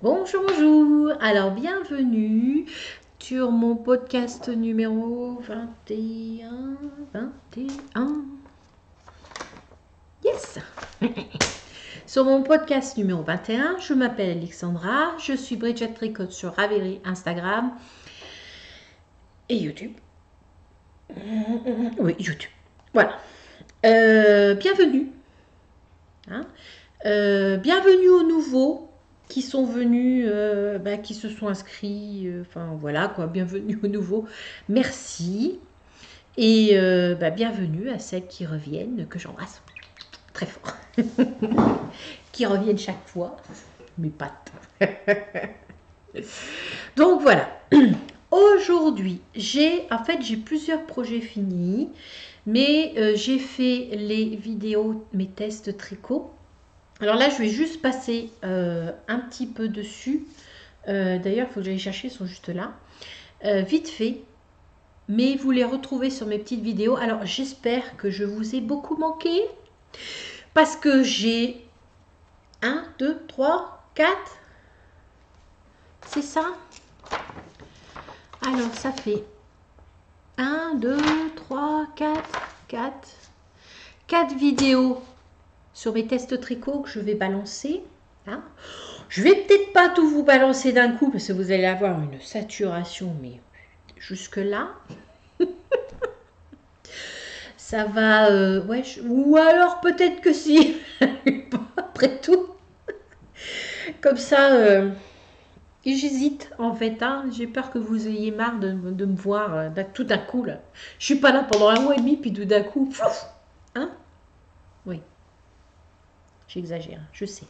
Bonjour, bonjour. Alors, bienvenue sur mon podcast numéro 21. 21. Yes. Sur mon podcast numéro 21, je m'appelle Alexandra. Je suis Bridget Tricotte sur Ravelry, Instagram et YouTube. Oui, YouTube. Voilà. Bienvenue. Hein. Bienvenue aux nouveaux qui sont venus, qui se sont inscrits. Enfin voilà quoi, bienvenue aux nouveaux. Merci. Et bienvenue à celles qui reviennent, que j'embrasse très fort. Qui reviennent chaque fois. Mes pattes. Donc voilà. Aujourd'hui, j'ai plusieurs projets finis, mais j'ai fait les vidéos, mes tests tricot. Alors là, je vais juste passer un petit peu dessus. D'ailleurs, il faut que j'aille chercher, ils sont juste là. Vite fait, mais vous les retrouvez sur mes petites vidéos. Alors, j'espère que je vous ai beaucoup manqué, parce que j'ai 1, 2, 3, 4. C'est ça? Alors, ça fait 1, 2, 3, 4 vidéos sur mes tests tricot que je vais balancer. Hein. Je vais peut-être pas tout vous balancer d'un coup parce que vous allez avoir une saturation, mais jusque là. Ça va, ouais, ou alors peut-être que si, après tout. Comme ça, j'hésite en fait. Hein. J'ai peur que vous ayez marre de me voir tout d'un coup. Là. Je suis pas là pendant 1 mois et demi, puis tout d'un coup, pouf, hein. Oui, j'exagère, je sais.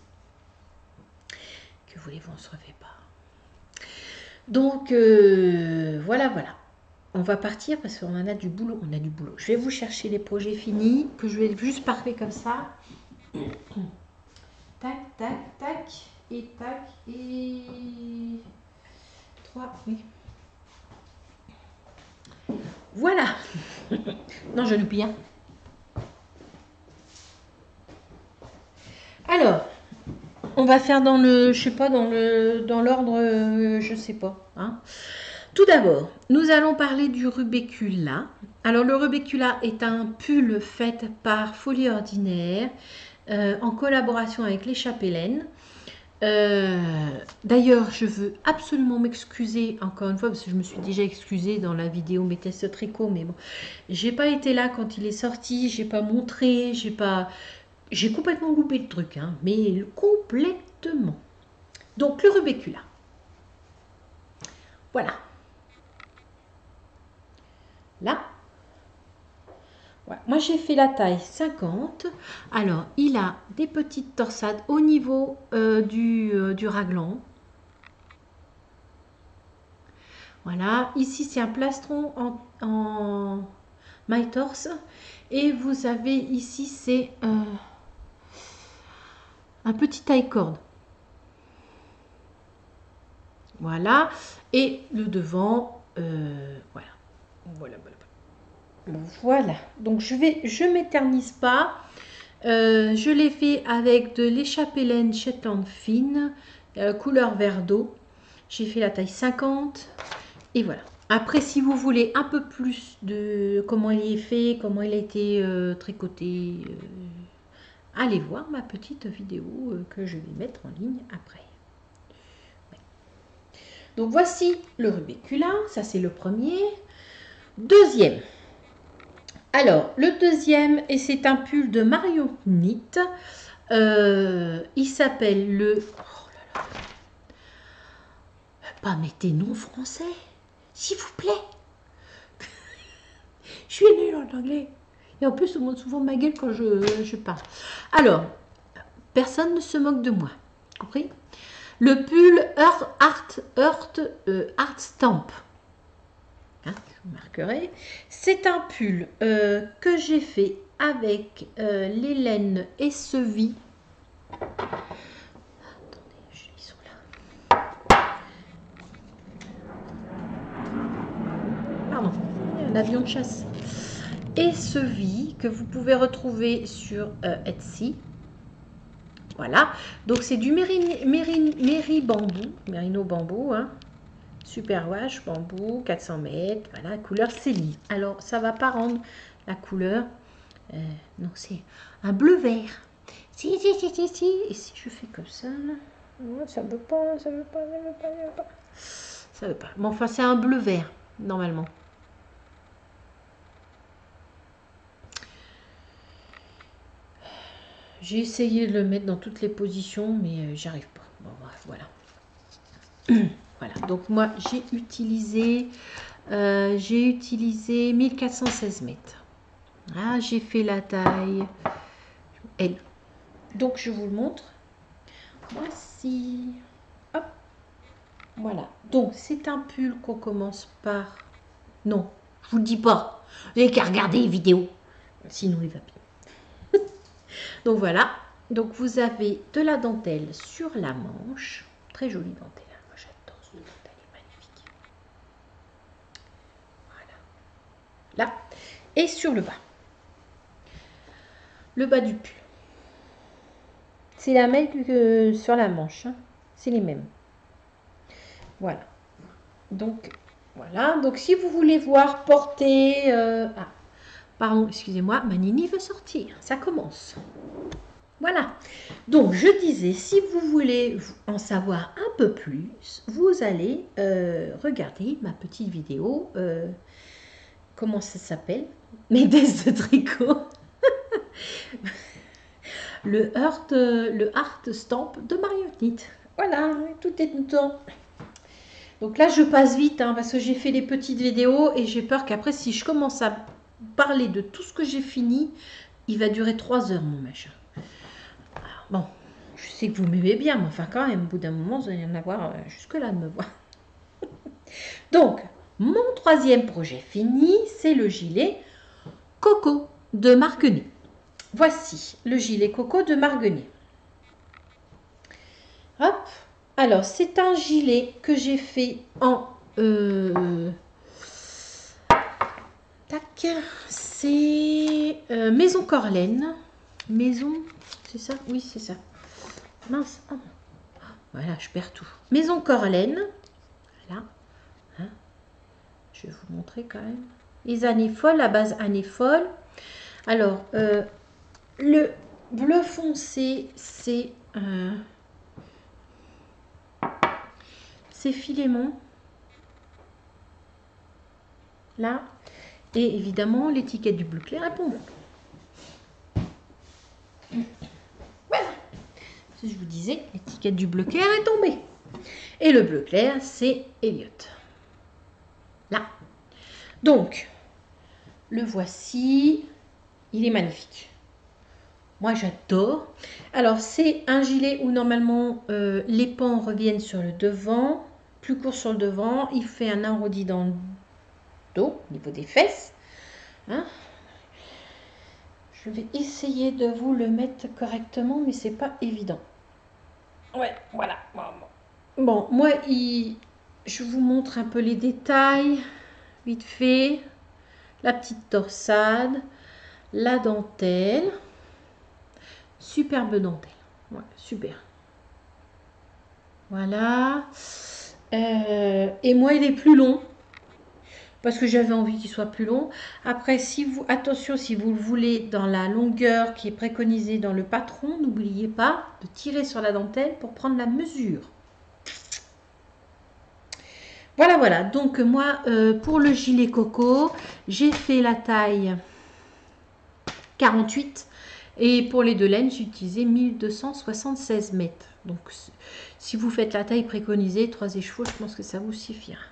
Que voulez-vous, on se refait pas. Donc, voilà. On va partir parce qu'on en a du boulot. On a du boulot. Je vais vous chercher les projets finis, que je vais juste parler comme ça. Tac, tac, tac, et tac, et 3, oui. Voilà. Non, je l'oublie. Hein. Alors, on va faire dans le, je sais pas, dans l'ordre, je sais pas. Hein. Tout d'abord, nous allons parler du Rubécula. Alors, le Rubécula est un pull fait par Folie Ordinaire en collaboration avec les Chapelaines. D'ailleurs, je veux absolument m'excuser encore une fois parce que je me suis déjà excusée dans la vidéo mes tests tricot, mais bon, j'ai pas été là quand il est sorti, j'ai pas montré, j'ai complètement loupé le truc, hein, mais complètement. Donc le Rubécula, voilà, là. Ouais. Moi j'ai fait la taille 50. Alors il a des petites torsades au niveau du raglan. Voilà, ici c'est un plastron en my torse. Et vous avez ici c'est un petit taille corde. Voilà, et le devant, voilà. Voilà, donc je m'éternise pas. Je l'ai fait avec de l'échappée laine Shetland fine, couleur vert d'eau. J'ai fait la taille 50 et voilà. Après, si vous voulez un peu plus de comment il est fait, comment il a été tricoté, allez voir ma petite vidéo que je vais mettre en ligne après. Ouais. Donc voici le Rubécula, ça c'est le premier. Deuxième. Alors, le deuxième, et c'est un pull de Mario Knit. Il s'appelle le... Oh là là. Pas mettez nom français, s'il vous plaît. Je suis nulle en anglais. Et en plus, on montre souvent ma gueule quand je parle. Alors, personne ne se moque de moi. Compris? Le pull Art Stamp. Hein, je vous marquerai. C'est un pull que j'ai fait avec les laines Essevi. Attendez, ils sont là. Pardon, l'avion de chasse. Essevi que vous pouvez retrouver sur Etsy. Voilà, donc c'est du mérino Mairie Bambou, Merino Bambou, hein. Super wash bambou, 400 mètres, voilà, couleur Céline. Alors, ça va pas rendre la couleur, non, c'est un bleu vert. Si, et si je fais comme ça, là, ça veut pas, ça veut pas, ça veut pas, ça veut pas. Ça veut pas. Mais enfin, c'est un bleu vert, normalement. J'ai essayé de le mettre dans toutes les positions, mais j'arrive pas. Bon, bref, voilà. Voilà, donc moi j'ai utilisé 1416 mètres. Ah, j'ai fait la taille L. Donc je vous le montre. Voici. Hop. Voilà. Donc c'est un pull qu'on commence par. Non, je vous le dis pas. Vous n'avez qu'à regarder les vidéos. Sinon il va bien. Donc voilà. Donc vous avez de la dentelle sur la manche. Très jolie dentelle. Moi j'adore cette dentelle. Là, et sur le bas du pull. C'est la même que sur la manche, hein. C'est les mêmes. Voilà. Donc, voilà. Donc, si vous voulez voir porter... ah, pardon, excusez-moi, ma Nini veut sortir. Ça commence. Voilà. Donc, je disais, si vous voulez en savoir un peu plus, vous allez regarder ma petite vidéo... comment ça s'appelle? Mes tests de tricot. le art stamp de marionnette. Voilà, tout est dedans. Donc là, je passe vite hein, parce que j'ai fait les petites vidéos et j'ai peur qu'après, si je commence à parler de tout ce que j'ai fini, il va durer 3 heures mon machin. Alors, bon, je sais que vous m'aimez bien, mais enfin quand même, au bout d'un moment, vous allez en avoir jusque-là de me voir. Donc, mon troisième projet fini, c'est le gilet Coco de Marguenet. Voici le gilet Coco de Marguenet. Hop. Alors, c'est un gilet que j'ai fait en... tac. C'est Maison Corlaine. Maison, c'est ça? Oui, c'est ça. Mince. Oh. Voilà, je perds tout. Maison Corlaine. Voilà. Hein, je vais vous montrer quand même. Les années folles, la base années folles. Alors, le bleu foncé, c'est filémon. Là. Et évidemment, l'étiquette du bleu clair est tombée. Voilà. Je vous disais, l'étiquette du bleu clair est tombée. Et le bleu clair, c'est Elliot. Là. Donc, le voici. Il est magnifique. Moi, j'adore. Alors, c'est un gilet où normalement, les pans reviennent sur le devant. Plus court sur le devant. Il fait un arrondi dans le dos, au niveau des fesses. Hein? Je vais essayer de vous le mettre correctement, mais c'est pas évident. Ouais, voilà. Bon, moi, je vous montre un peu les détails. Vite fait. La petite torsade. La dentelle. Superbe dentelle. Ouais, super. Voilà. Et moi, il est plus long. Parce que j'avais envie qu'il soit plus long. Après, attention, si vous le voulez dans la longueur qui est préconisée dans le patron, n'oubliez pas de tirer sur la dentelle pour prendre la mesure. Voilà, voilà. Donc, moi, pour le gilet Coco, j'ai fait la taille 48. Et pour les deux laines, j'ai utilisé 1276 mètres. Donc, si vous faites la taille préconisée, 3 écheveaux, je pense que ça vous suffira.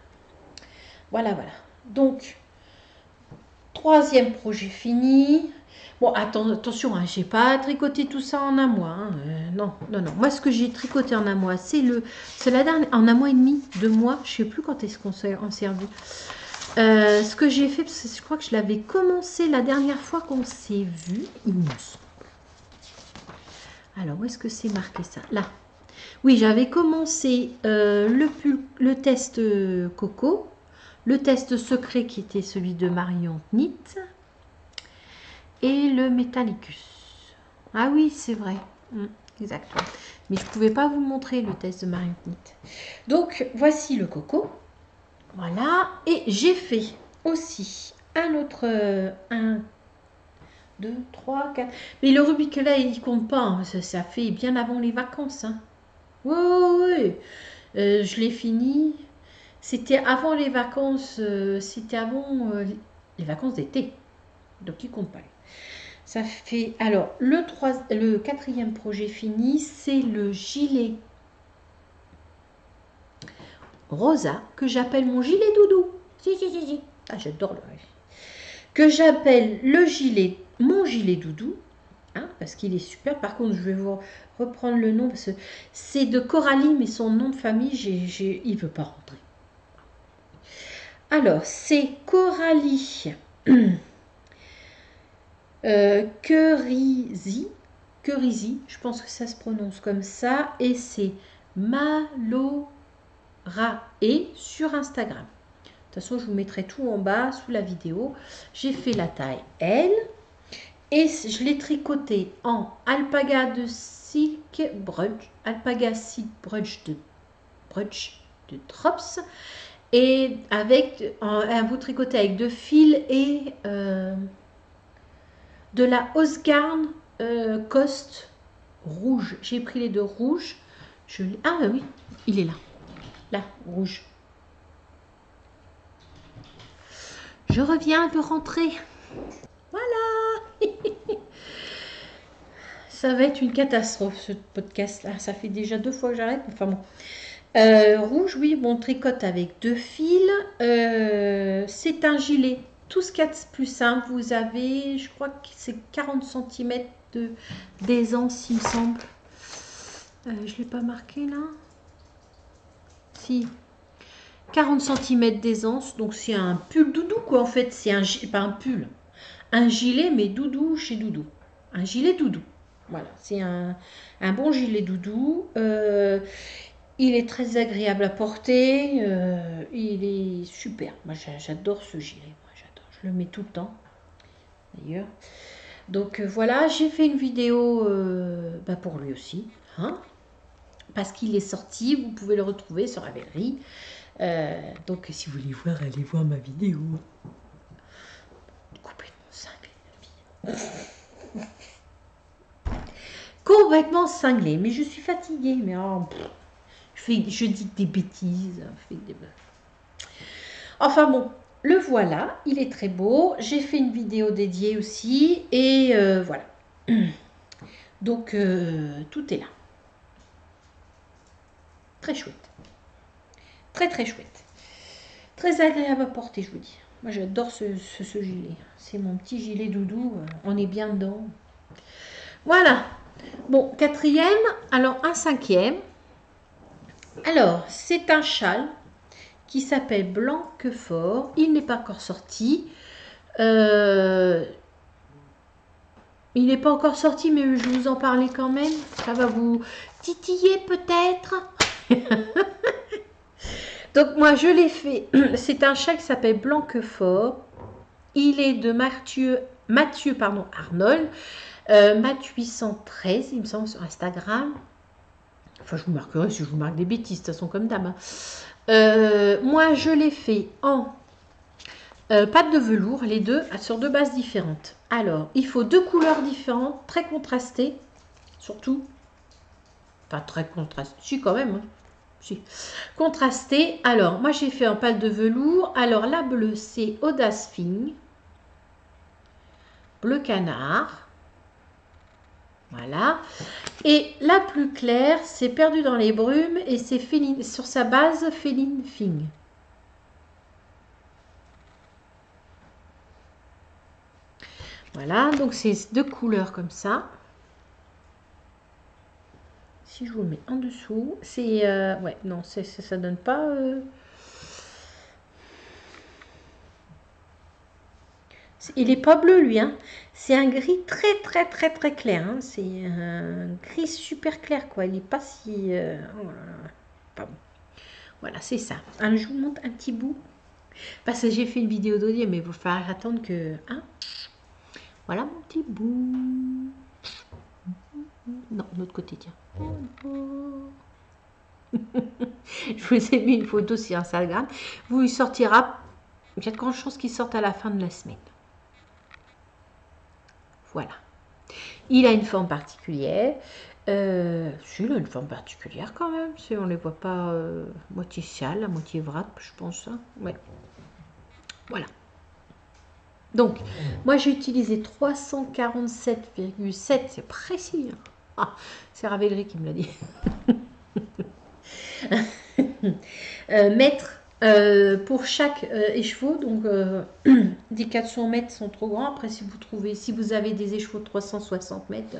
Voilà, voilà. Donc, troisième projet fini. Bon, attention, hein, je n'ai pas tricoté tout ça en un mois. Hein. Non, non, non. Moi, ce que j'ai tricoté en un mois, c'est la dernière, en un mois et demi, 2 mois. Je ne sais plus quand est-ce qu'on s'est servi. Ce que j'ai fait, parce que je crois que je l'avais commencé la dernière fois qu'on s'est vu, il me semble. Alors, où est-ce que c'est marqué ça? Là. Oui, j'avais commencé le test Coco, le test secret qui était celui de Marion Knit et le Metallicus. Ah oui, c'est vrai. Exactement. Mais je ne pouvais pas vous montrer le test de marionnette. Donc, voici le coco. Voilà. Et j'ai fait aussi un autre... 1, 2, 3, 4. Mais le Rubik là, il compte pas. Hein. Ça fait bien avant les vacances. Hein. Oui, oui, oui. Je l'ai fini. C'était avant les vacances. C'était avant les vacances d'été. Donc, il compte pas. Ça fait... Alors, le quatrième projet fini, c'est le gilet rosa que j'appelle mon gilet doudou. Si, si, si, si. Ah, j'adore le que j'appelle le gilet, mon gilet doudou, hein, parce qu'il est super. Par contre, je vais vous reprendre le nom parce que c'est de Coralie, mais son nom de famille, il ne veut pas rentrer. Alors, c'est Coralie Curisi, je pense que ça se prononce comme ça, et c'est Malorae sur Instagram. De toute façon, je vous mettrai tout en bas sous la vidéo. J'ai fait la taille L et je l'ai tricoté en alpaga de silk brunch, alpaga silk brunch de Drops, et avec un bout tricoté avec 2 fils et de la Osgarn Cost rouge. J'ai pris les 2 rouges. Ah oui, il est là. Là, rouge. Je reviens de rentrer. Voilà. Ça va être une catastrophe ce podcast-là. Ça fait déjà 2 fois que j'arrête. Enfin bon. Rouge, oui, bon, tricote avec 2 fils. C'est un gilet. Tout ce qu'il y a de plus simple. Vous avez, je crois que c'est 40 cm d'aisance, il me semble. Je ne l'ai pas marqué là. Si. 40 cm d'aisance. Donc c'est un pull doudou quoi en fait. C'est pas un pull. Un gilet mais doudou chez doudou. Un gilet doudou. Voilà, c'est un bon gilet doudou. Il est très agréable à porter. Il est super. Moi, j'adore ce gilet. Moi, j'adore. Je le mets tout le temps, d'ailleurs. Donc, voilà, j'ai fait une vidéo pour lui aussi. Hein, parce qu'il est sorti. Vous pouvez le retrouver sur Ravelry. Donc, si vous voulez voir, allez voir ma vidéo. Complètement cinglée, la vie. Complètement cinglée. Mais je suis fatiguée. Mais je dis des bêtises. Enfin bon, le voilà. Il est très beau. J'ai fait une vidéo dédiée aussi. Et voilà. Donc, tout est là. Très chouette. Très, très chouette. Très agréable à porter, je vous dis. Moi, j'adore ce gilet. C'est mon petit gilet doudou. On est bien dedans. Voilà. Bon, quatrième. Alors, un cinquième. Alors, c'est un châle qui s'appelle Blanquefort. Il n'est pas encore sorti. Il n'est pas encore sorti, mais je vous en parlais quand même. Ça va vous titiller peut-être. Donc moi, je l'ai fait. C'est un châle qui s'appelle Blanquefort. Il est de Mathieu Arnold. Mat 813, il me semble, sur Instagram. Enfin, je vous marquerai si je vous marque des bêtises, de toute façon, comme dame. Moi, je l'ai fait en pâte de velours, les deux, sur 2 bases différentes. Alors, il faut 2 couleurs différentes, très contrastées, surtout. Enfin, très contrastées, si, quand même. Hein. Si. Contrastées. Alors, moi, j'ai fait en pâte de velours. Alors, la bleue, c'est Audace Fine. Bleu canard. Voilà. Et la plus claire, c'est Perdu dans les brumes et c'est sur sa base Féline Fing. Voilà, donc c'est 2 couleurs comme ça. Si je vous le mets en dessous, c'est... ouais, non, ça donne pas... Il n'est pas bleu, lui. Hein. C'est un gris très, très, très, très clair. Hein. C'est un gris super clair, quoi. Il n'est pas si... oh là là. Pas bon. Voilà, c'est ça. Alors, je vous montre un petit bout. Parce que j'ai fait une vidéo d'audio, mais il va falloir attendre que... Hein. Voilà mon petit bout. Non, de l'autre côté, tiens. Je vous ai mis une photo sur Instagram. Vous il sortira. Il y a de grandes chances qu'il sorte à la fin de la semaine. Voilà. Il a une forme particulière. Si, il a une forme particulière quand même. Si on ne les voit pas moitié sale, moitié vrate, je pense. Hein. Ouais. Voilà. Donc, moi j'ai utilisé 347,7, c'est précis. Hein. Ah, c'est Ravelry qui me l'a dit. Mètres pour chaque écheveau. Donc, des 400 mètres sont trop grands. Après, si vous avez des écheveaux de 360 mètres,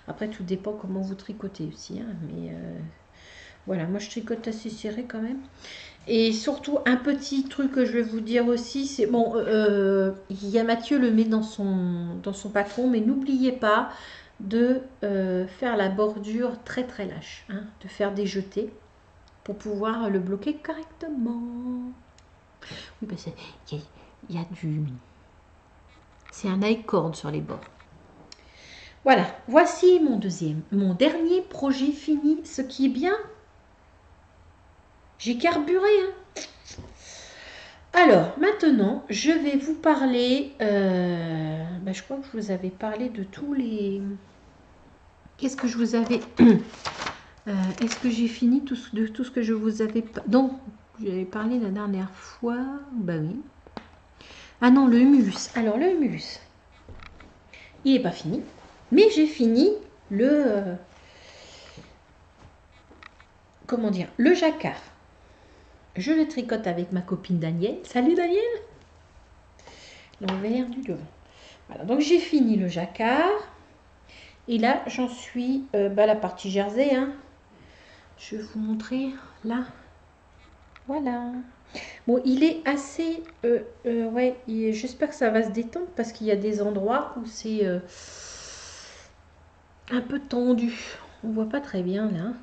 après tout dépend comment vous tricotez aussi. Hein, mais voilà, moi je tricote assez serré quand même. Et surtout, un petit truc que je vais vous dire aussi, c'est bon, il y a Mathieu le met dans son patron, mais n'oubliez pas de faire la bordure très très lâche, hein, de faire des jetés pour pouvoir le bloquer correctement. Oui, parce qu'il y a du... C'est un high cord sur les bords. Voilà, voici mon dernier projet fini, ce qui est bien. J'ai carburé, hein. Alors, maintenant, je vais vous parler... je crois que je vous avais parlé de tous les... Qu'est-ce que je vous avais... Est-ce que j'ai fini de tout ce que je vous avais... Donc, j'avais parlé la dernière fois. Ben oui. Ah non, le humulus. Alors, le humulus, il n'est pas fini. Mais j'ai fini le... comment dire? Le jacquard. Je le tricote avec ma copine Danielle. Salut Danielle! L'envers du devant. Voilà, donc j'ai fini le jacquard. Et là, j'en suis la partie jersey. Hein. Je vais vous montrer là. Voilà. Bon, il est assez... ouais, j'espère que ça va se détendre parce qu'il y a des endroits où c'est un peu tendu. On voit pas très bien là.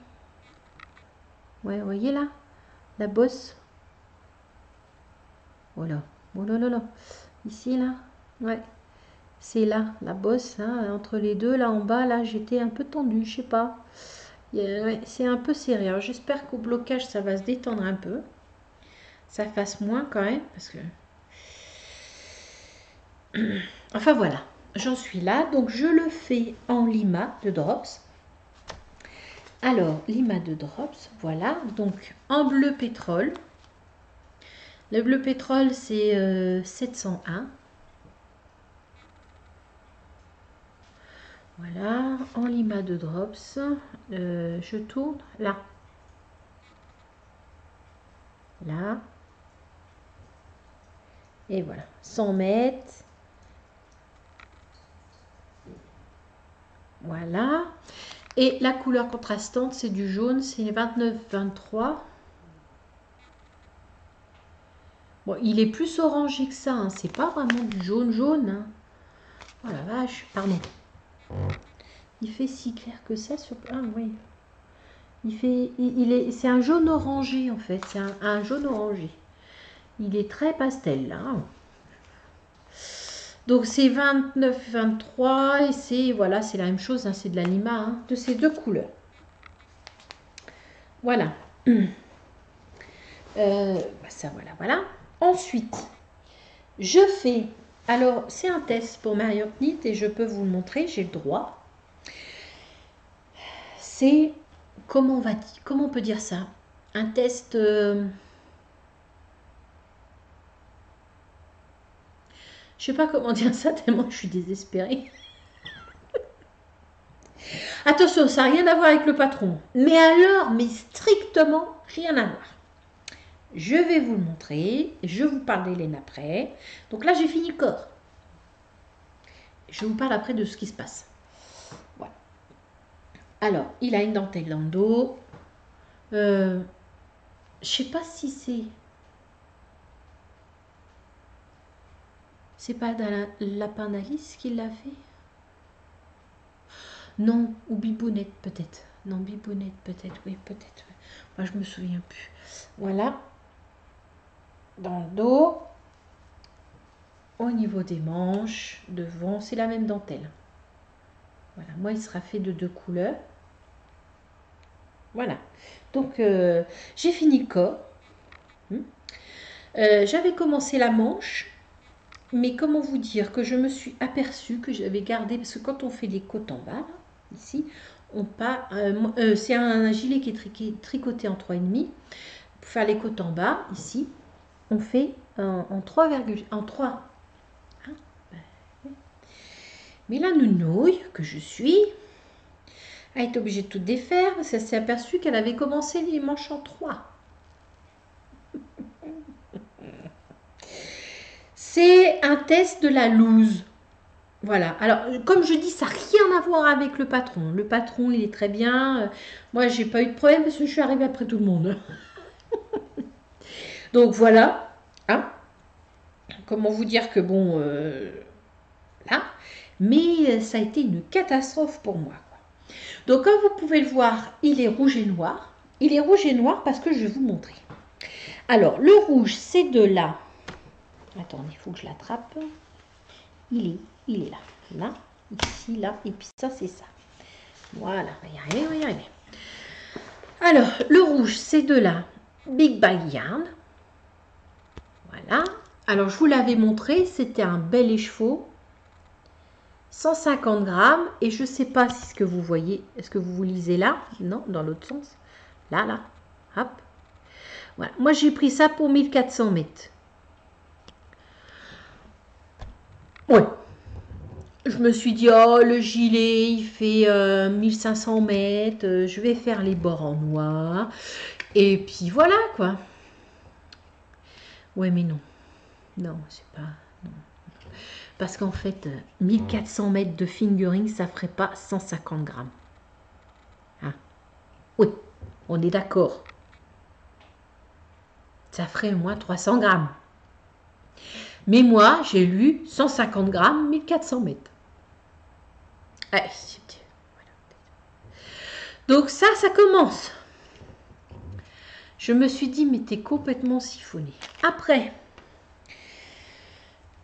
Ouais, vous voyez là? La bosse. Voilà. Oh là là là. Ici là. Ouais. C'est là, la bosse, hein, entre les deux, là en bas, là, j'étais un peu tendue, je sais pas. Ouais, c'est un peu serré. Alors, j'espère qu'au blocage, ça va se détendre un peu. Ça fasse moins quand même, parce que... Enfin, voilà. J'en suis là. Donc, je le fais en lima de drops. Alors, lima de drops, voilà. Donc, en bleu pétrole. Le bleu pétrole, c'est 701. Voilà, en lima de drops, je tourne là, là, et voilà, 100 mètres, voilà, et la couleur contrastante, c'est du jaune, c'est 29-23, bon, il est plus orangé que ça, hein. C'est pas vraiment du jaune, hein. Oh la vache, pardon, il fait si clair que ça sur... Ah oui, c'est un jaune orangé en fait, c'est un jaune orangé, il est très pastel là, hein. Donc c'est 29-23 et c'est voilà, c'est la même chose, hein, c'est de la lima, hein, de ces deux couleurs. Voilà. Ça voilà. Ensuite, je fais, alors c'est un test pour Marriott Knit et je peux vous le montrer, j'ai le droit. C'est, comment on peut dire ça? Un test... je sais pas comment dire ça tellement je suis désespérée. Attention, ça n'a rien à voir avec le patron. Mais alors, mais strictement rien à voir. Je vais vous le montrer. Je vous parle d'Hélène après. Donc là, j'ai fini le corps. Je vous parle après de ce qui se passe. Voilà. Alors, il a une dentelle dans le dos. Je sais pas si c'est... C'est pas dans lapin d'Alice qui l'a fait? Non, ou Bibounette peut-être. Non, Bibounette peut-être, oui, peut-être. Moi, je me souviens plus. Voilà. Dans le dos. Au niveau des manches, devant, c'est la même dentelle. Voilà, moi il sera fait de 2 couleurs. Voilà, donc j'ai fini le corps. J'avais commencé la manche, mais comment vous dire que je me suis aperçue que j'avais gardé, parce que quand on fait les côtes en bas, là, ici, c'est un gilet qui est tricoté en 3,5. Pour faire les côtes en bas, ici, on fait en 3, en 3. Hein, mais la nounouille que je suis a été obligée de tout défaire parce qu'elle s'est aperçue qu'elle avait commencé les manches en 3. C'est un test de la loose. Voilà. Alors, comme je dis, ça n'a rien à voir avec le patron. Le patron, il est très bien. Moi, j'ai pas eu de problème parce que je suis arrivée après tout le monde. Donc, voilà. Hein, comment vous dire que bon... là. Mais ça a été une catastrophe pour moi. Donc, comme vous pouvez le voir, il est rouge et noir. Il est rouge et noir parce que je vais vous montrer. Alors, le rouge, c'est de là. Attendez, il faut que je l'attrape. Il est là. Là, ici, là, et puis ça, c'est ça. Voilà, on va y arriver, on va y arriver. Alors, le rouge, c'est de la Big Bag Yarn. Voilà. Alors, je vous l'avais montré, c'était un bel écheveau. 150 grammes. Et je ne sais pas si ce que vous voyez, est-ce que vous lisez là? Non, dans l'autre sens. Là, là. Hop. Voilà. Moi, j'ai pris ça pour 1400 mètres. Ouais. Je me suis dit, oh, le gilet, il fait 1500 mètres. Je vais faire les bords en noir. Et puis voilà, quoi. Ouais, mais non. Non, c'est pas... Non. Parce qu'en fait, 1400 mètres de fingering, ça ferait pas 150 grammes. Hein? Oui, on est d'accord. Ça ferait au moins 300 grammes. Mais moi, j'ai lu 150 grammes, 1400 mètres. Allez, voilà. Donc ça commence. Je me suis dit, mais t'es complètement siphonné. Après,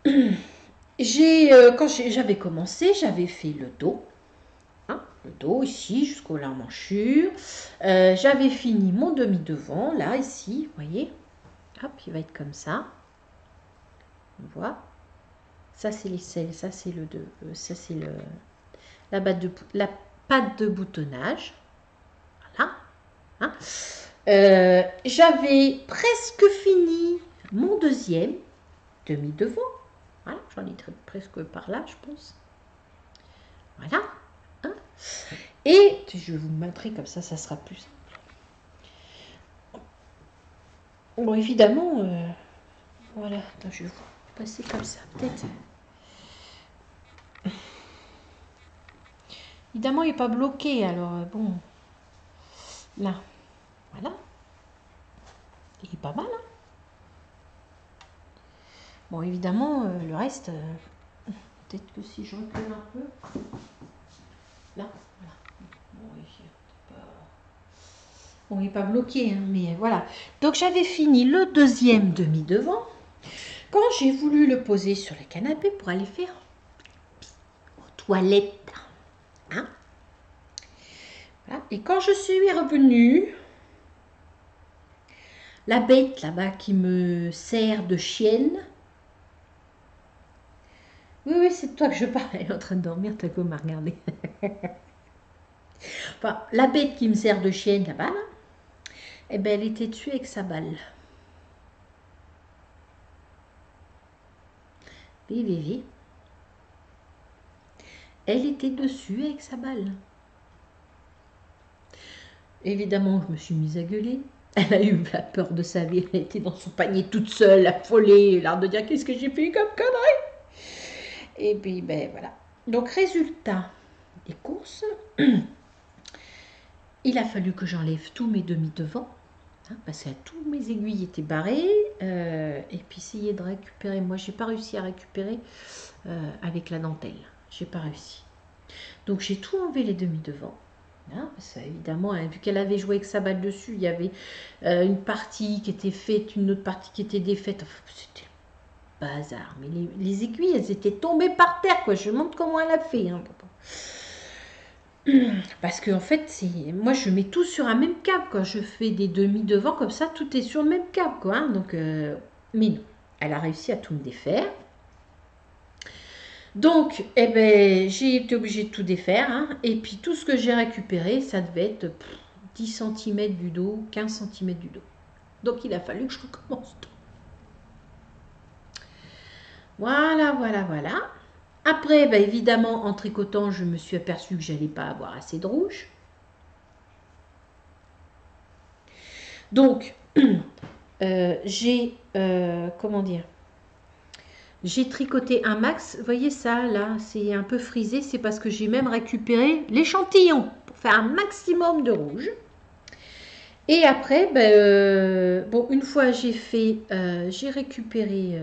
quand j'avais commencé, j'avais fait le dos. Hein, le dos ici, jusqu'au l'emmanchure. J'avais fini mon demi-devant, là, ici, vous voyez. Hop, il va être comme ça. On voit. Ça, c'est l'aisselle, ça, c'est la patte de boutonnage. Voilà. Hein. J'avais presque fini mon deuxième demi-devant. Voilà, j'en ai presque par là, je pense. Voilà. Hein. Et je vais vous montrer comme ça sera plus simple. Bon, évidemment, voilà. Attends, je vais vous passer comme ça, peut-être. Évidemment, il n'est pas bloqué, alors bon. Là. Voilà. Il est pas mal, hein. Bon, évidemment, le reste, peut-être que si je recule un peu. Là, voilà. Bon, il n'est pas bloqué, hein, mais voilà. Donc, j'avais fini le deuxième demi-devant. Quand j'ai voulu le poser sur le canapé pour aller faire aux toilettes. Hein, voilà. Et quand je suis revenue, la bête là-bas qui me sert de chienne. Oui, c'est de toi que je parle. Elle est en train de dormir, t'as comme à regarder. Enfin, la bête qui me sert de chienne là-bas, là, eh ben, elle était tuée avec sa balle. Oui. Elle était dessus avec sa balle. Évidemment, je me suis mise à gueuler. Elle a eu la peur de sa vie. Elle était dans son panier toute seule, affolée, l'air de dire qu'est-ce que j'ai fait comme connerie. Et puis, ben voilà. Donc, résultat des courses, il a fallu que j'enlève tous mes demi-devants. Hein, parce que tous mes aiguilles étaient barrées. Et puis, essayer de récupérer. Moi, j'ai pas réussi à récupérer avec la dentelle. J'ai pas réussi. Donc, j'ai tout enlevé les demi-devants. Hein, parce que, évidemment, hein, vu qu'elle avait joué avec sa balle dessus, il y avait une partie qui était faite, une autre partie qui était défaite. Enfin, c'était bazar. Mais les aiguilles, elles étaient tombées par terre, quoi. Je me demande comment elle a fait. Hein, Parce que en fait, moi je mets tout sur un même câble. Quand je fais des demi devant comme ça, tout est sur le même câble, quoi. Hein. Donc, mais non, elle a réussi à tout me défaire. Donc, eh ben, j'ai été obligée de tout défaire. Hein. Et puis tout ce que j'ai récupéré, ça devait être 10 cm du dos, 15 cm du dos. Donc il a fallu que je recommence tout. Voilà, voilà, voilà. Après, bah, évidemment, en tricotant, je me suis aperçue que j'allais pas avoir assez de rouge. Donc, j'ai, comment dire, j'ai tricoté un max. Vous voyez ça, là, c'est un peu frisé. C'est parce que j'ai même récupéré l'échantillon pour faire un maximum de rouge. Et après, ben, bon, une fois j'ai fait, j'ai récupéré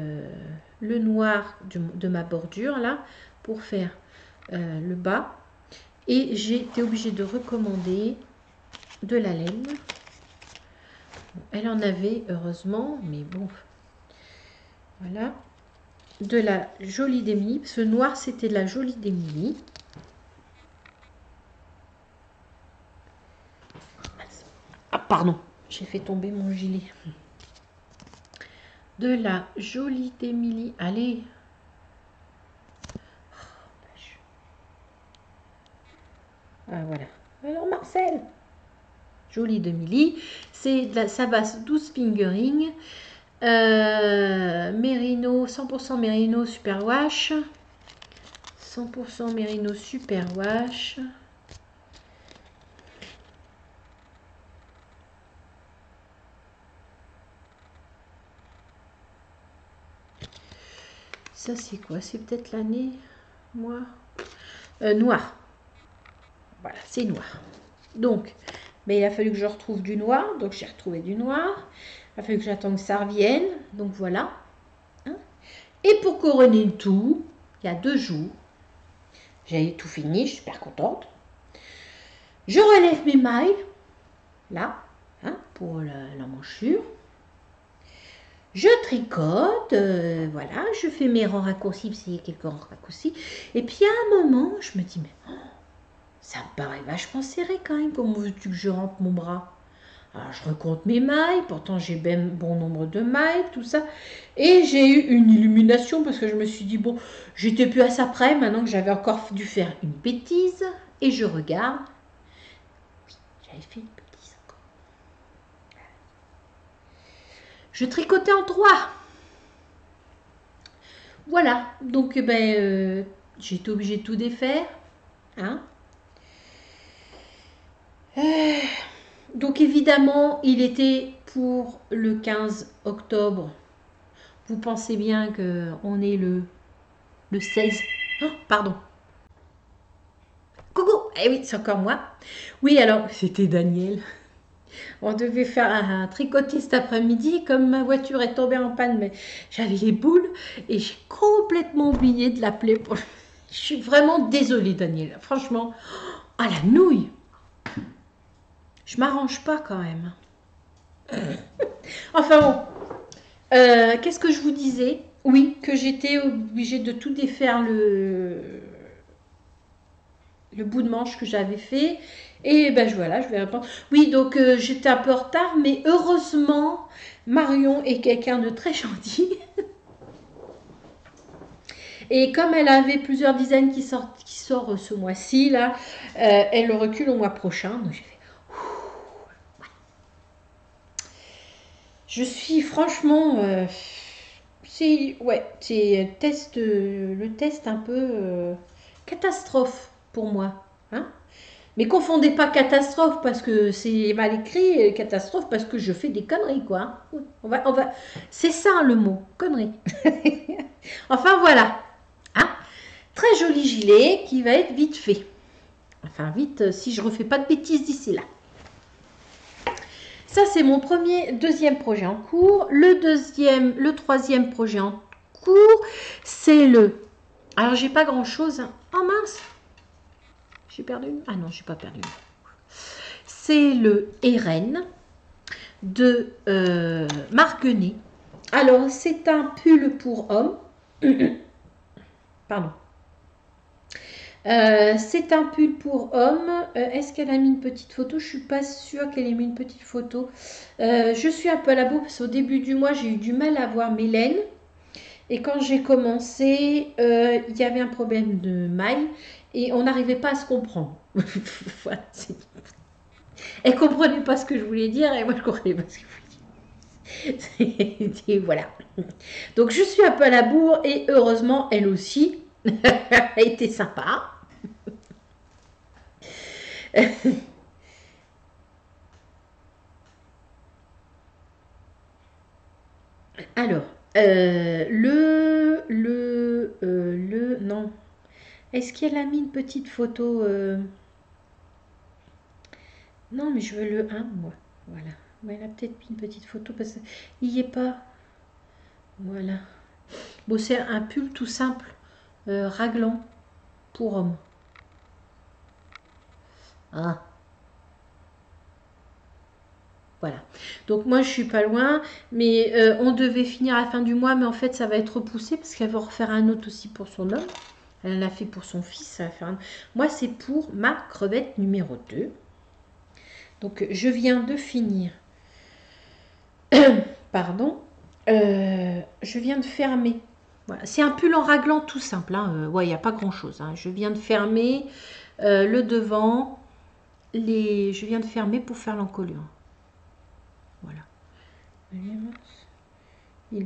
le noir de ma bordure là pour faire le bas. Et j'ai été obligée de recommander de la laine. Elle en avait heureusement, mais bon, voilà. De la jolie d'Emily. Ce noir, c'était de la jolie d'Emily. Ah, pardon, j'ai fait tomber mon gilet. De la jolie d'Emily. Allez. Ah, voilà. Alors, Marcel. Jolie d'Emily. C'est de la Sabas 12 fingering. Mérino, 100% Mérino Superwash. 100% Mérino Superwash. Ça, c'est quoi? C'est peut-être l'année noir. Noir. Voilà, c'est noir. Donc, mais il a fallu que je retrouve du noir. Donc, j'ai retrouvé du noir. Il a fallu que j'attende que ça revienne. Donc, voilà. Hein. Et pour couronner le tout, il y a 2 jours, j'ai tout fini. Je suis super contente. Je relève mes mailles. Là, hein, pour la manchure. Je tricote, voilà, je fais mes rangs raccourcis, parce qu'il y a quelques rangs raccourcis. Et puis à un moment, je me dis, mais oh, ça me paraît vachement serré quand même, comment veux-tu que je rentre mon bras? Alors je recompte mes mailles, pourtant j'ai bien bon nombre de mailles, tout ça. Et j'ai eu une illumination parce que je me suis dit, bon, j'étais plus à ça près, maintenant que j'avais encore dû faire une bêtise. Et je regarde, oui, j'avais fait une bêtise encore. Je tricotais en 3. Voilà, donc ben, j'ai été obligée de tout défaire. Hein. Donc évidemment, il était pour le 15 octobre. Vous pensez bien qu'on est le 16. Oh, pardon. Coucou. Eh oui, c'est encore moi. Oui, alors, c'était Daniel. On devait faire un tricotis cet après-midi. Comme ma voiture est tombée en panne, mais j'avais les boules et j'ai complètement oublié de l'appeler. Je suis vraiment désolée, Daniel. Franchement, à la nouille. Je m'arrange pas quand même. Enfin bon. Qu'est-ce que je vous disais? Oui, que j'étais obligée de tout défaire le bout de manche que j'avais fait. Et ben voilà, je vais répondre. Oui, donc j'étais un peu en retard, mais heureusement, Marion est quelqu'un de très gentil. Et comme elle avait plusieurs dizaines qui sort ce mois-ci, là, elle le recule au mois prochain. Donc j'ai fait. Je suis franchement. C'est le test un peu catastrophe pour moi. Hein. Mais confondez pas catastrophe parce que c'est mal écrit, et catastrophe parce que je fais des conneries, quoi. C'est ça le mot, conneries. Enfin voilà. Hein. Très joli gilet qui va être vite fait. Enfin vite si je refais pas de bêtises d'ici là. Ça, c'est mon deuxième projet en cours. Le troisième projet en cours, c'est le... Alors, j'ai pas grand-chose. Oh mince. J'ai perdu une... Ah non, j'ai pas perdu une. C'est le Eren de Marguenet. Alors, c'est un pull pour homme. Pardon. C'est un pull pour homme. Est-ce qu'elle a mis une petite photo? Je suis pas sûre qu'elle ait mis une petite photo. Je suis un peu à la bourre parce qu'au début du mois, j'ai eu du mal à voir mes laines. Et quand j'ai commencé, il y avait un problème de maille et on n'arrivait pas à se comprendre. Voilà, elle comprenait pas ce que je voulais dire et moi je comprenais pas ce que je voulais dire. Et voilà. Donc je suis un peu à la bourre et heureusement elle aussi. Elle était sympa. Alors, non. Est-ce qu'elle a mis une petite photo Non, mais je veux le 1, moi. Voilà. Ouais, elle a peut-être mis une petite photo parce qu'il n'y est pas. Voilà. Bon, c'est un pull tout simple, raglan pour homme. Ah, voilà. Donc moi, je suis pas loin, mais on devait finir à la fin du mois, mais en fait, ça va être repoussé parce qu'elle va refaire un autre aussi pour son homme. Elle en a fait pour son fils. Ça va faire Moi, c'est pour ma crevette numéro 2. Donc, je viens de finir. Pardon. Je viens de fermer. Voilà. C'est un pull en raglan tout simple. Hein. Ouais, il n'y a pas grand-chose. Hein. Je viens de fermer le devant. Je viens de fermer pour faire l'encolure. Voilà. Il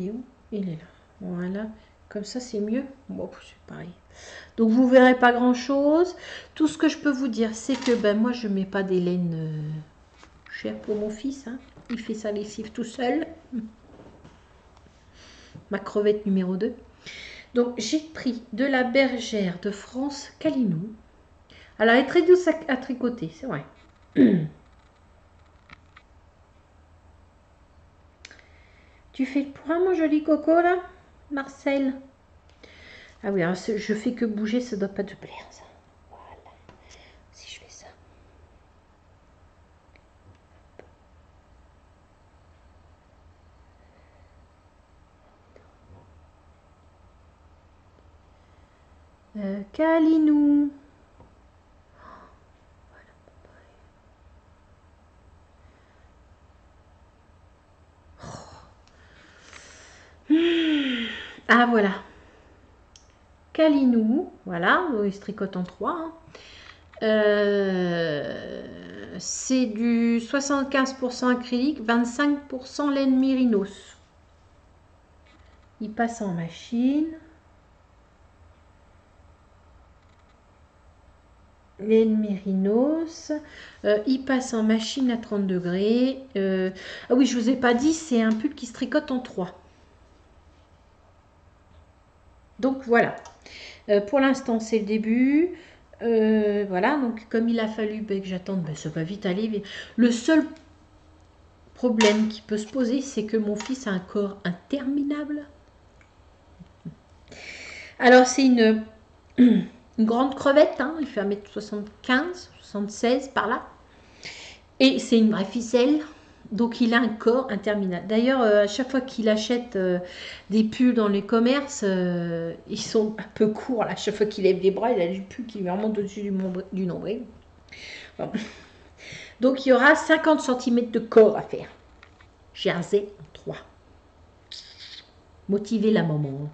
est où? Il est là. Voilà. Comme ça, c'est mieux. Bon, c'est pareil. Donc, vous verrez pas grand-chose. Tout ce que je peux vous dire, c'est que ben, moi, je mets pas des laines chères pour mon fils. Hein. Il fait sa lessive tout seul. Ma crevette numéro 2. Donc, j'ai pris de la bergère de France Calinou. Alors, elle est très douce à tricoter, c'est vrai. Tu fais le point, mon joli coco, là, Marcel? Ah oui, alors, je fais que bouger, ça doit pas te plaire, ça. Voilà. Si je fais ça. Calinou. Ah, voilà. Calinou, voilà, il se tricote en 3. Hein. C'est du 75% acrylique, 25% laine mérinos. Il passe en machine. Laine mérinos. Il passe en machine à 30 degrés. Ah oui, je vous ai pas dit, c'est un pull qui se tricote en 3. Donc voilà. Pour l'instant, c'est le début. Voilà, donc comme il a fallu que j'attende, ça va vite aller. Le seul problème qui peut se poser, c'est que mon fils a un corps interminable. Alors, c'est une grande crevette, hein, il fait 1m75, 76 par là. Et c'est une vraie ficelle, donc il a un corps interminable. D'ailleurs, à chaque fois qu'il achète des pulls dans les commerces, ils sont un peu courts. Là. À chaque fois qu'il lève les bras, il a du pull qui lui remonte au-dessus du nombril. Bon. Donc il y aura 50 cm de corps à faire. Jersey en 3. Motiver la maman.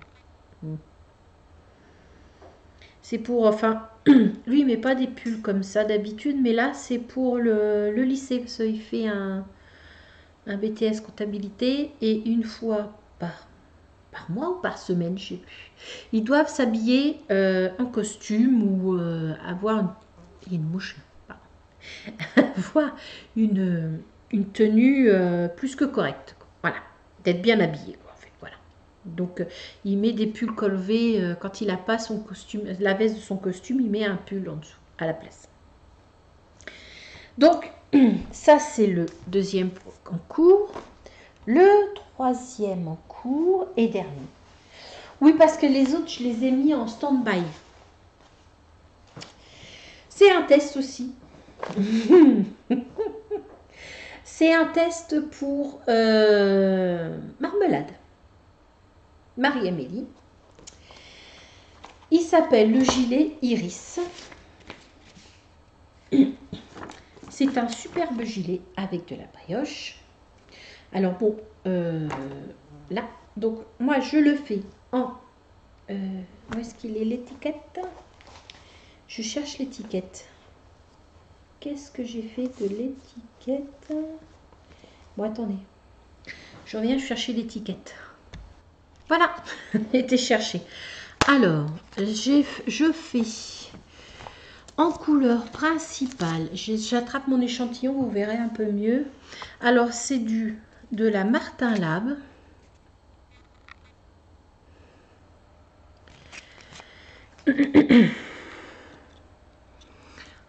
C'est pour, enfin, lui il met pas des pulls comme ça d'habitude, mais là c'est pour le lycée, parce qu'il fait un BTS comptabilité, et une fois par mois ou par semaine, je sais plus, ils doivent s'habiller en costume ou avoir une mouche, avoir une tenue plus que correcte. Voilà, d'être bien habillé. Donc, il met des pulls col V quand il n'a pas son costume, la veste de son costume, il met un pull en dessous, à la place. Donc, ça, c'est le deuxième en cours. Le troisième en cours et dernier. Oui, parce que les autres, je les ai mis en stand-by. C'est un test aussi. C'est un test pour Marmelade. Marie-Amélie. Il s'appelle le gilet Iris. C'est un superbe gilet avec de la brioche. Alors bon, là, donc moi je le fais en... où est-ce qu'il est l'étiquette? Je cherche l'étiquette. Qu'est-ce que j'ai fait de l'étiquette? Bon, attendez. Je reviens chercher l'étiquette. Voilà, elle était cherchée. Alors, je fais en couleur principale. J'attrape mon échantillon, vous verrez un peu mieux. Alors, c'est de la Martin Lab.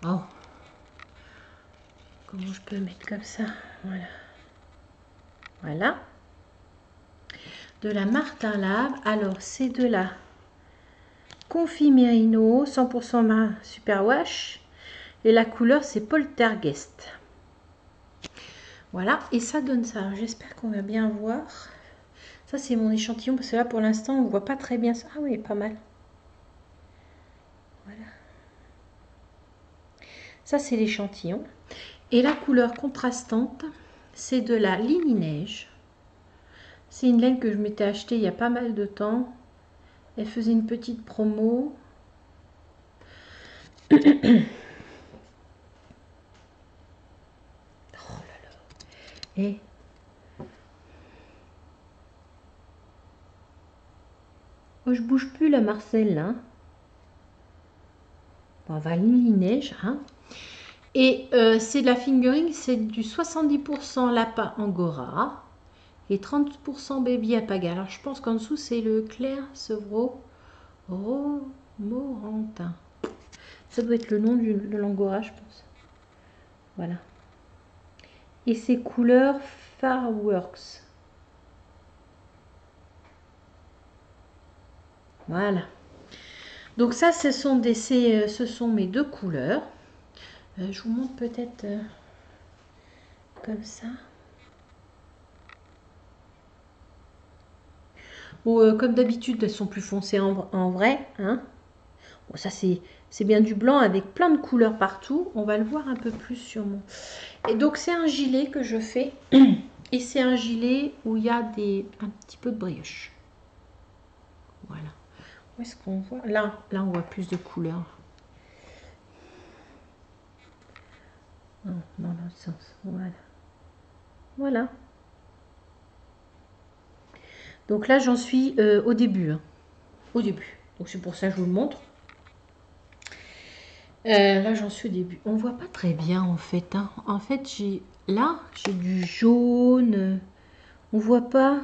Oh. Comment je peux mettre comme ça? Voilà. Voilà. De la Martin Lab. Alors, c'est de la Confit Merino 100% main superwash. Et la couleur, c'est Poltergeist. Voilà. Et ça donne ça. J'espère qu'on va bien voir. Ça, c'est mon échantillon. Parce que là, pour l'instant, on ne voit pas très bien ça. Ah oui, pas mal. Voilà. Ça, c'est l'échantillon. Et la couleur contrastante, c'est de la Ligne Neige. C'est une laine que je m'étais achetée il y a pas mal de temps. Elle faisait une petite promo. Oh là là. Et oh, je bouge plus la Marcel là. Bon, on va Ligne Neige. Hein. Et c'est de la fingering, c'est du 70% lapin angora et 30% baby apaga. Alors je pense qu'en dessous c'est le clair Sevreau Romorantin. Ça doit être le nom de l'angora, je pense. Voilà. Et c'est couleur Farworks. Voilà. Donc ça, ce sont mes deux couleurs. Je vous montre peut-être comme ça. Bon, comme d'habitude, elles sont plus foncées en vrai. Hein. Bon, ça, c'est bien du blanc avec plein de couleurs partout. On va le voir un peu plus sur mon... Et donc, c'est un gilet que je fais. Et c'est un gilet où il y a un petit peu de brioche. Voilà. Où est-ce qu'on voit? Là, on voit plus de couleurs. Non, dans l'autre sens. Voilà. Voilà. Donc là, j'en suis au début. Hein. Au début. Donc c'est pour ça que je vous le montre. Là, j'en suis au début. On voit pas très bien en fait. Hein. En fait, j'ai du jaune. On voit pas.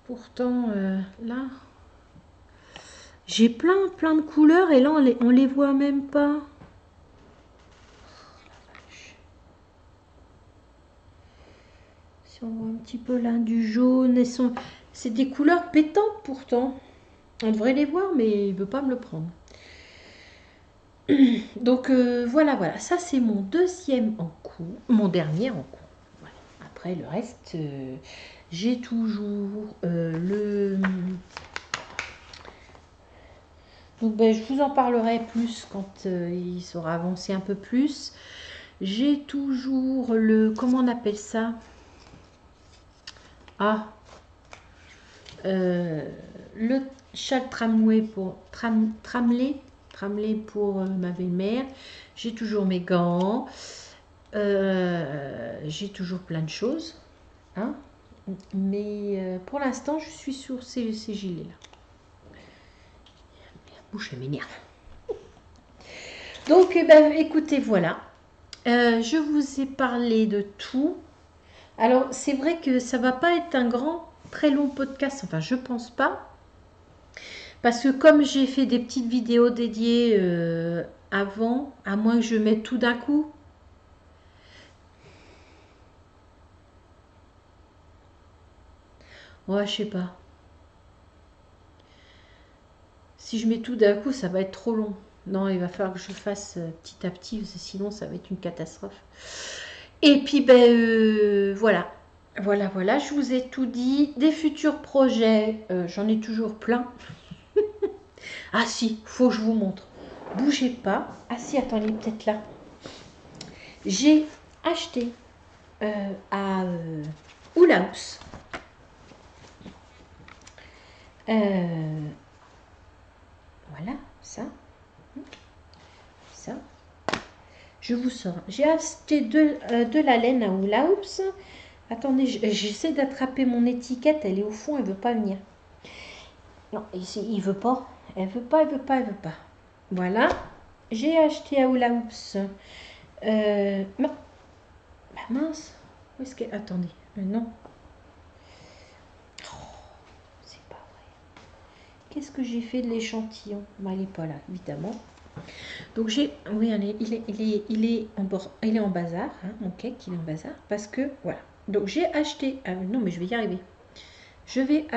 Pourtant, là, j'ai plein de couleurs et là, on les voit même pas. Si on voit un petit peu là du jaune, c'est des couleurs pétantes pourtant. On devrait les voir, mais il veut pas me le prendre. Donc voilà, ça c'est mon deuxième en cours, mon dernier en cours. Voilà. Après le reste, j'ai toujours le... Donc ben, je vous en parlerai plus quand il sera avancé un peu plus. J'ai toujours le... Comment on appelle ça? Ah, le châle tramway pour... Tramley pour ma belle-mère. J'ai toujours mes gants. J'ai toujours plein de choses. Hein, mais pour l'instant, je suis sur ces gilets-là. La bouche, elle m'énerve. Donc, ben, écoutez, voilà. Je vous ai parlé de tout. Alors, c'est vrai que ça va pas être un très long podcast. Enfin, je pense pas. Parce que comme j'ai fait des petites vidéos dédiées avant, à moins que je mette tout d'un coup. Ouais, je sais pas. Si je mets tout d'un coup, ça va être trop long. Non, il va falloir que je fasse petit à petit, parce que sinon ça va être une catastrophe. Et puis, ben voilà. Je vous ai tout dit. Des futurs projets, j'en ai toujours plein. Ah si, faut que je vous montre. Bougez pas. Ah si, attendez, peut-être là. J'ai acheté à Hula Hoops. Voilà, ça. Ça. Je vous sors. J'ai acheté de la laine à Hula Hoops. Attendez, j'essaie d'attraper mon étiquette. Elle est au fond, elle veut pas venir. Non, ici, il veut pas. Elle veut pas, elle veut pas, elle veut pas. Voilà. J'ai acheté à Hula Hoops. Non. Bah mince. Où est-ce qu'elle... Attendez. Non. Oh, c'est pas vrai. Qu'est-ce que j'ai fait de l'échantillon? Bah, elle n'est pas là, évidemment. Donc j'ai... Oui, il est en bazar. Hein, mon cake, il est en bazar. Parce que, voilà. Donc j'ai acheté... non, mais je vais y arriver. J'ai...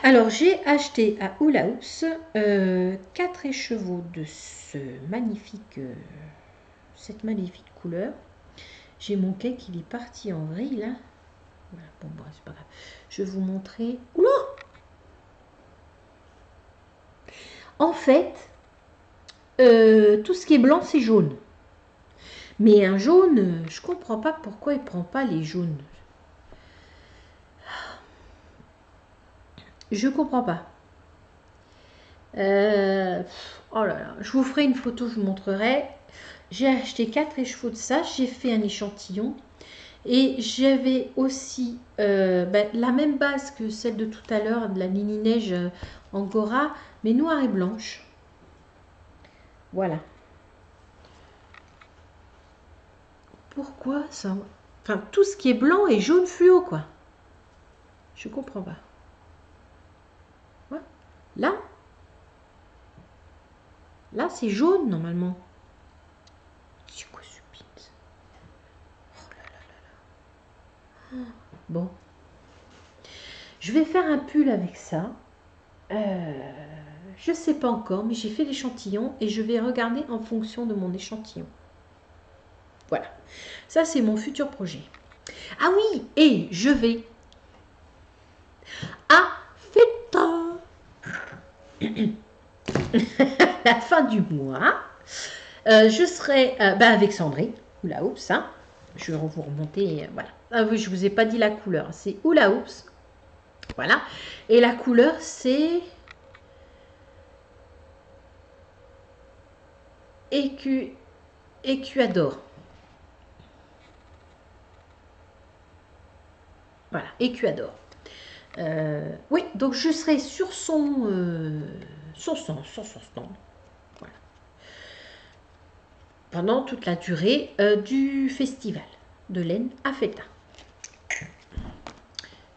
Alors, j'ai acheté à Hula Hoops 4 écheveaux de cette magnifique couleur. J'ai mon cake, il est parti en vrille là. Voilà, bon, c'est pas grave. Je vais vous montrer. Oula! En fait, tout ce qui est blanc, c'est jaune. Mais un jaune, je comprends pas pourquoi il prend pas les jaunes. Je comprends pas. Oh là là, je vous ferai une photo, je vous montrerai. J'ai acheté 4 écheveaux de ça, j'ai fait un échantillon. Et j'avais aussi la même base que celle de tout à l'heure, de la Nini Neige Angora, mais noire et blanche. Voilà. Pourquoi ça? Enfin, tout ce qui est blanc et jaune fluo, quoi. Je comprends pas. Ouais. Là, c'est jaune, normalement. C'est quoi ce pit? Oh là là là là. Bon. Je vais faire un pull avec ça. Je sais pas encore, mais j'ai fait l'échantillon et je vais regarder en fonction de mon échantillon. Voilà. Ça, c'est mon futur projet. Ah oui, et je vais à Feta. La fin du mois. Je serai avec Sandrine. Hula Hoops, hein. Je vais vous remonter. Voilà. Ah oui, je vous ai pas dit la couleur. C'est Hula Hoops. Voilà. Et la couleur, c'est Écuador. Voilà, Écuador. Oui, donc je serai sur son stand. Voilà. Pendant toute la durée du festival de laine à Feta.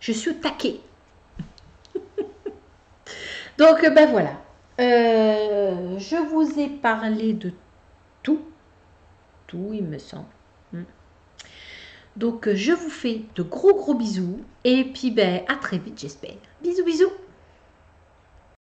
Je suis au taquet. Donc, voilà. Je vous ai parlé de tout. Tout, il me semble. Donc, je vous fais de gros bisous. Et puis, à très vite, j'espère. Bisous, bisous.